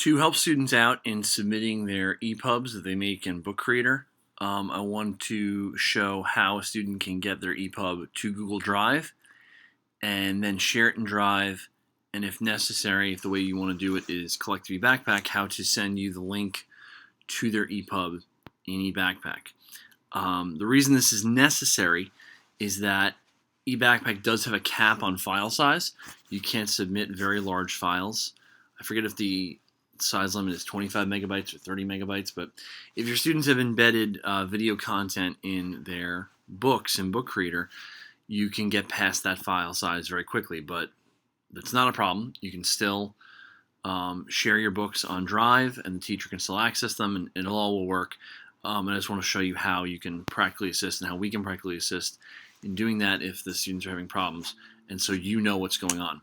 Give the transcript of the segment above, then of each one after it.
To help students out in submitting their EPUBs that they make in Book Creator, I want to show how a student can get their EPUB to Google Drive and then share it in Drive, and if necessary, if the way you want to do it is collect eBackpack, how to send you the link to their EPUB in eBackpack. The reason this is necessary is that eBackpack does have a cap on file size. You can't submit very large files. I forget if the size limit is 25 megabytes or 30 megabytes, but if your students have embedded video content in their books in Book Creator, you can get past that file size very quickly, but that's not a problem. You can still share your books on Drive, and the teacher can still access them, and it all will work. And I just want to show you how you can practically assist and how we can practically assist in doing that if the students are having problems, and so you know what's going on.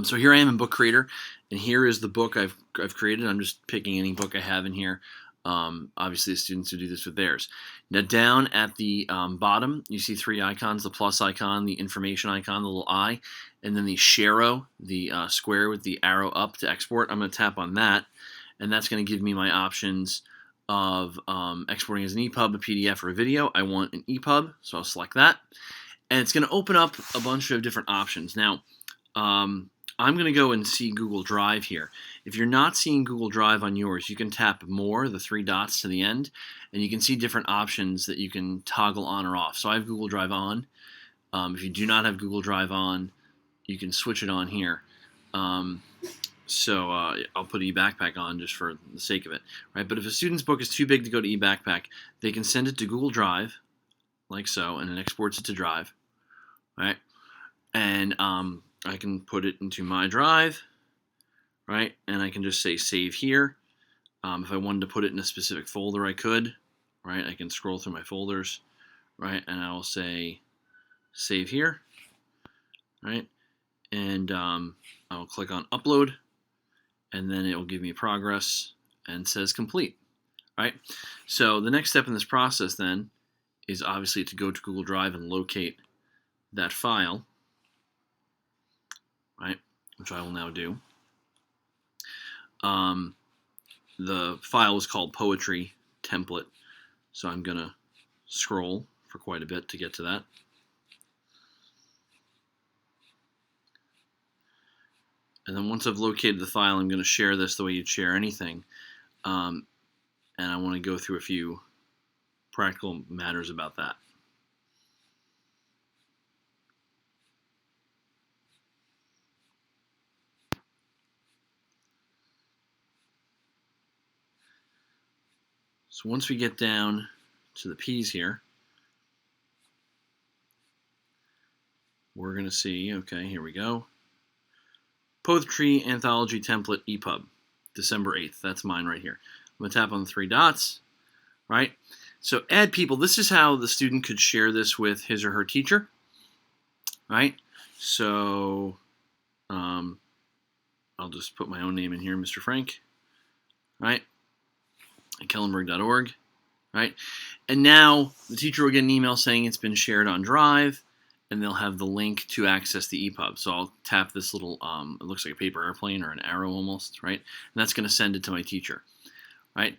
So here I am in Book Creator, and here is the book I've created. I'm just picking any book I have in here. Obviously, the students who do this with theirs. Now, down at the bottom, you see three icons: the plus icon, the information icon, the little I, and then the Sharo, the square with the arrow up to export. I'm going to tap on that, and that's going to give me my options of exporting as an EPUB, a PDF, or a video. I want an EPUB, so I'll select that, and it's going to open up a bunch of different options. Now, I'm going to go and see Google Drive here. If you're not seeing Google Drive on yours, you can tap More, the three dots to the end, and you can see different options that you can toggle on or off. So I have Google Drive on. If you do not have Google Drive on, you can switch it on here. I'll put eBackpack on just for the sake of it. Right? But if a student's book is too big to go to eBackpack, they can send it to Google Drive, like so, and it exports it to Drive. Right? And I can put it into my Drive, right? And I can just say save here. If I wanted to put it in a specific folder, I could, right? I can scroll through my folders, right? And I will say save here, right? And I'll click on upload, and then it will give me progress and says complete, right? So the next step in this process then is obviously to go to Google Drive and locate that file, right, which I will now do. The file is called Poetry Template, so I'm going to scroll for quite a bit to get to that. And then once I've located the file, I'm going to share this the way you'd share anything. And I want to go through a few practical matters about that. So once we get down to the P's here, we're going to see, okay, here we go. Poetry Anthology Template EPUB, December 8th. That's mine right here. I'm going to tap on the three dots, right? So add people. This is how the student could share this with his or her teacher, right? So I'll just put my own name in here, Mr. Frank, right? At kellenberg.org, right? And now the teacher will get an email saying it's been shared on Drive, and they'll have the link to access the EPUB. So I'll tap this little, it looks like a paper airplane or an arrow almost, right? And that's going to send it to my teacher, right?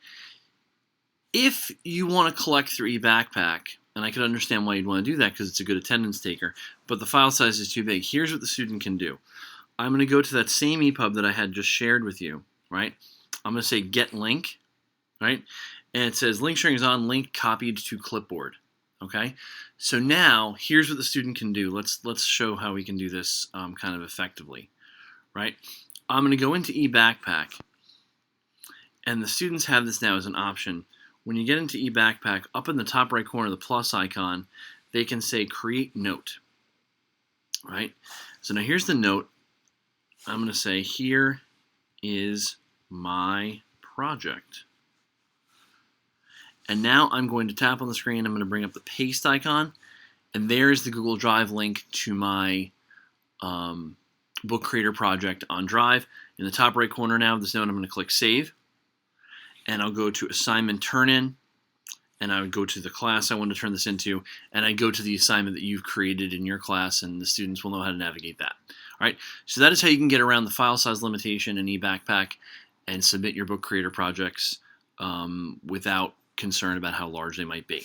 If you want to collect through eBackpack, and I could understand why you'd want to do that because it's a good attendance taker, but the file size is too big, here's what the student can do. I'm going to go to that same EPUB that I had just shared with you, right? I'm going to say get link, right? And it says link sharing is on, link copied to clipboard. Okay, so now here's what the student can do. Let's show how we can do this kind of effectively, right? I'm going to go into eBackpack, and the students have this now as an option. When you get into eBackpack, up in the top right corner, the plus icon, they can say create note, right? So now here's the note. I'm going to say here is my project. And now I'm going to tap on the screen. I'm going to bring up the paste icon, and there's the Google Drive link to my Book Creator project on Drive. In the top right corner now of this note, I'm going to click Save, and I'll go to Assignment Turn In, and I would go to the class I want to turn this into, and I go to the assignment that you've created in your class, and the students will know how to navigate that. All right, so that is how you can get around the file size limitation in eBackpack and submit your book creator projects without concern about how large they might be.